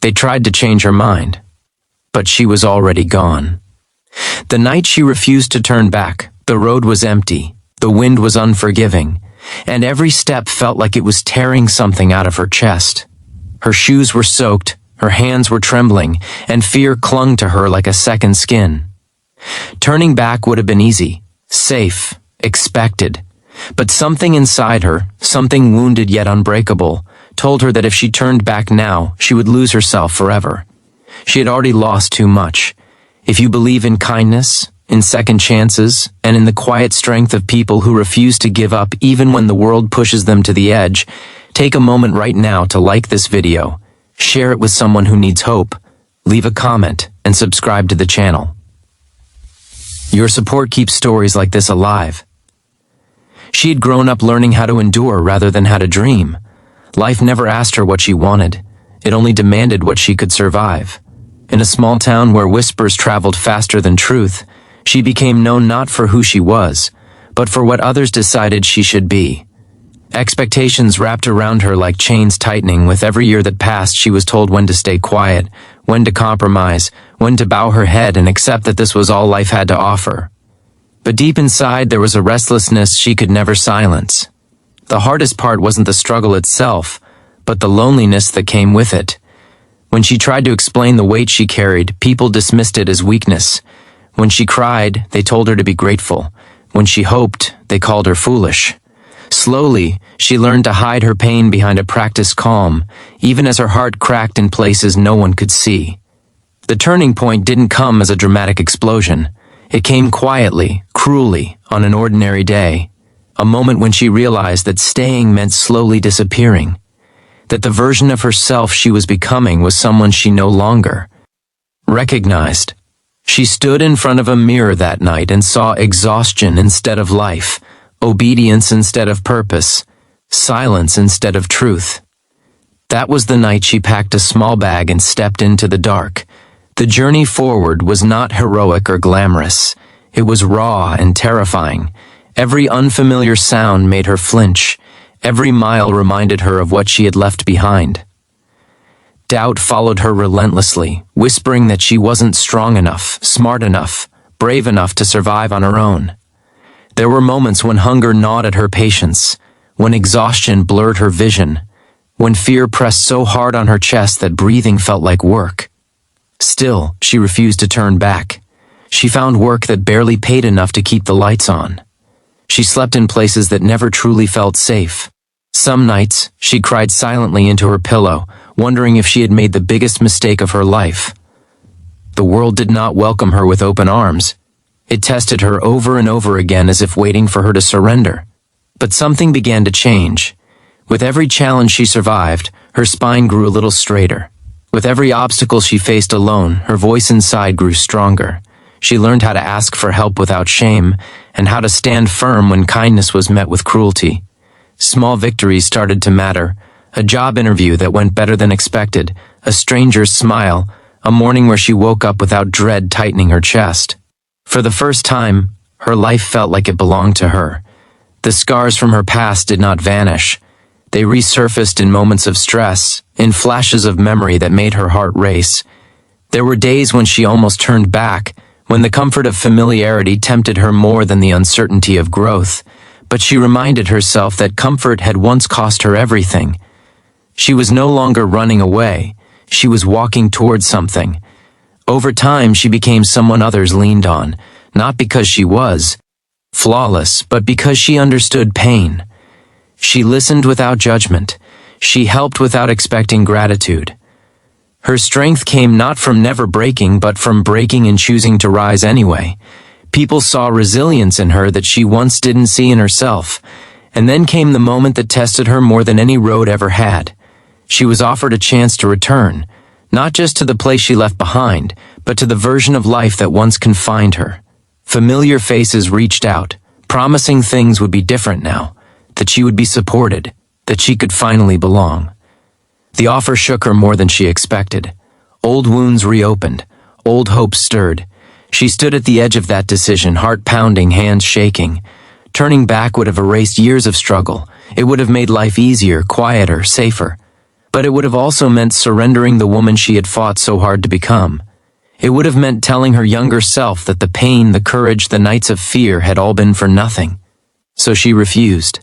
They tried to change her mind, but she was already gone. The night she refused to turn back, the road was empty, the wind was unforgiving, and every step felt like it was tearing something out of her chest. Her shoes were soaked, her hands were trembling, and fear clung to her like a second skin. Turning back would have been easy, safe, expected, but something inside her, something wounded yet unbreakable, told her that if she turned back now, she would lose herself forever. She had already lost too much. If you believe in kindness, in second chances, and in the quiet strength of people who refuse to give up even when the world pushes them to the edge, take a moment right now to like this video, share it with someone who needs hope, leave a comment, and subscribe to the channel. Your support keeps stories like this alive. She had grown up learning how to endure rather than how to dream. Life never asked her what she wanted. It only demanded what she could survive. In a small town where whispers traveled faster than truth, she became known not for who she was, but for what others decided she should be. Expectations wrapped around her like chains tightening. With every year that passed, she was told when to stay quiet, when to compromise, when to bow her head and accept that this was all life had to offer. But deep inside, there was a restlessness she could never silence. The hardest part wasn't the struggle itself, but the loneliness that came with it. When she tried to explain the weight she carried, people dismissed it as weakness. When she cried, they told her to be grateful. When she hoped, they called her foolish. Slowly, she learned to hide her pain behind a practiced calm, even as her heart cracked in places no one could see. The turning point didn't come as a dramatic explosion. It came quietly, cruelly, on an ordinary day. A moment when she realized that staying meant slowly disappearing. That the version of herself she was becoming was someone she no longer recognized. She stood in front of a mirror that night and saw exhaustion instead of life, obedience instead of purpose, silence instead of truth. That was the night she packed a small bag and stepped into the dark. The journey forward was not heroic or glamorous. It was raw and terrifying. Every unfamiliar sound made her flinch. Every mile reminded her of what she had left behind. Doubt followed her relentlessly, whispering that she wasn't strong enough, smart enough, brave enough to survive on her own. There were moments when hunger gnawed at her patience, when exhaustion blurred her vision, when fear pressed so hard on her chest that breathing felt like work. Still, she refused to turn back. She found work that barely paid enough to keep the lights on. She slept in places that never truly felt safe. Some nights, she cried silently into her pillow, wondering if she had made the biggest mistake of her life. The world did not welcome her with open arms. It tested her over and over again as if waiting for her to surrender. But something began to change. With every challenge she survived, her spine grew a little straighter. With every obstacle she faced alone, her voice inside grew stronger. She learned how to ask for help without shame, and how to stand firm when kindness was met with cruelty. Small victories started to matter. A job interview that went better than expected, a stranger's smile, a morning where she woke up without dread tightening her chest. For the first time, her life felt like it belonged to her. The scars from her past did not vanish. They resurfaced in moments of stress, in flashes of memory that made her heart race. There were days when she almost turned back, when the comfort of familiarity tempted her more than the uncertainty of growth. But she reminded herself that comfort had once cost her everything. She was no longer running away. She was walking towards something. Over time, she became someone others leaned on, not because she was flawless, but because she understood pain. She listened without judgment. She helped without expecting gratitude. Her strength came not from never breaking, but from breaking and choosing to rise anyway. People saw resilience in her that she once didn't see in herself. And then came the moment that tested her more than any road ever had. She was offered a chance to return, not just to the place she left behind, but to the version of life that once confined her. Familiar faces reached out, promising things would be different now, that she would be supported, that she could finally belong. The offer shook her more than she expected. Old wounds reopened, old hopes stirred. She stood at the edge of that decision, heart pounding, hands shaking. Turning back would have erased years of struggle. It would have made life easier, quieter, safer. But it would have also meant surrendering the woman she had fought so hard to become. It would have meant telling her younger self that the pain, the courage, the nights of fear had all been for nothing. So she refused.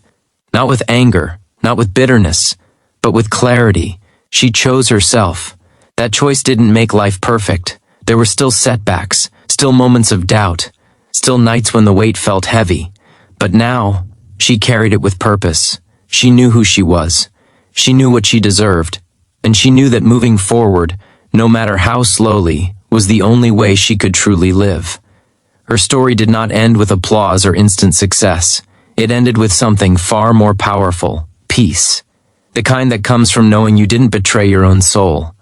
Not with anger, not with bitterness, but with clarity. She chose herself. That choice didn't make life perfect. There were still setbacks, still moments of doubt, still nights when the weight felt heavy. But now, she carried it with purpose. She knew who she was. She knew what she deserved. And she knew that moving forward, no matter how slowly, was the only way she could truly live. Her story did not end with applause or instant success. It ended with something far more powerful: peace. The kind that comes from knowing you didn't betray your own soul.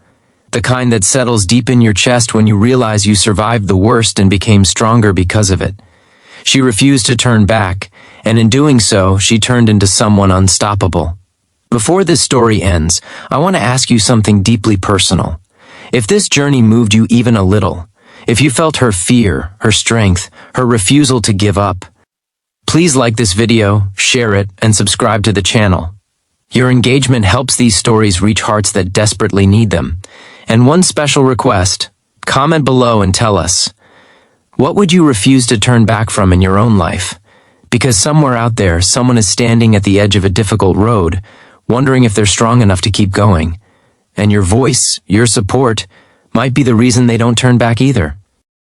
The kind that settles deep in your chest when you realize you survived the worst and became stronger because of it. She refused to turn back, and in doing so, she turned into someone unstoppable. Before this story ends, I want to ask you something deeply personal. If this journey moved you even a little, if you felt her fear, her strength, her refusal to give up, please like this video, share it, and subscribe to the channel. Your engagement helps these stories reach hearts that desperately need them. And one special request: comment below and tell us, what would you refuse to turn back from in your own life? Because somewhere out there, someone is standing at the edge of a difficult road, wondering if they're strong enough to keep going. And your voice, your support, might be the reason they don't turn back either.